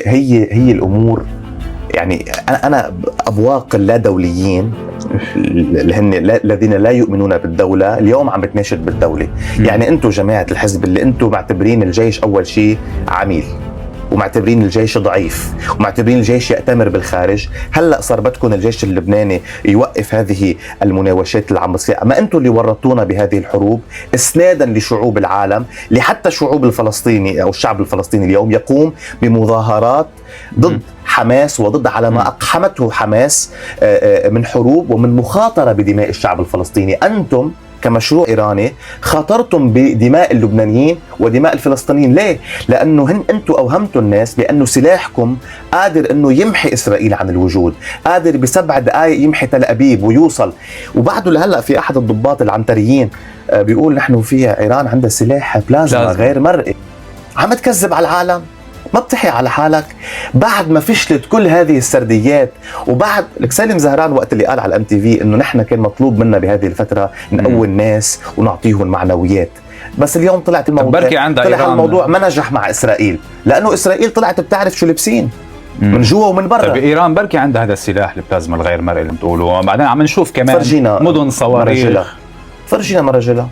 هي الامور. يعني انا ابواق اللا دوليين اللي هن الذين لا يؤمنون بالدوله اليوم عم بتناشد بالدوله. يعني انتم جماعه الحزب اللي انتم معتبرين الجيش اول شيء عميل، ومعتبرين الجيش ضعيف، ومعتبرين الجيش يأتمر بالخارج، هلأ صار بدكم الجيش اللبناني يوقف هذه المناوشات اللي عم بتصير. ما انتم اللي ورطونا بهذه الحروب اسنادا لشعوب العالم، لحتى الشعوب الفلسطيني او الشعب الفلسطيني اليوم يقوم بمظاهرات ضد حماس وضد على ما أقحمته حماس من حروب ومن مخاطرة بدماء الشعب الفلسطيني. أنتم كمشروع إيراني خاطرتم بدماء اللبنانيين ودماء الفلسطينيين. ليه؟ لأنه أنتم أوهمتوا الناس بأنه سلاحكم قادر أنه يمحي إسرائيل عن الوجود، قادر ب7 دقائق يمحي تل أبيب ويوصل. وبعده لهلأ في أحد الضباط العنتريين بيقول نحن فيها إيران عندها سلاح بلازما غير مرئي. عم تكذب على العالم، ما بتحي على حالك بعد ما فشلت كل هذه السرديات. وبعد لك سالم زهران وقت اللي قال على MTV انه نحن كان مطلوب منا بهذه الفتره نقوي الناس ونعطيهم معنويات، بس اليوم طلعت الموضوع ما نجح مع اسرائيل، لانه اسرائيل طلعت بتعرف شو لابسين من جوا ومن برا. طيب ايران بركي عندها هذا السلاح البلازما الغير مرئي اللي بتقولوا، وبعدين عم نشوف كمان مدن صواريخ. فرجينا مرة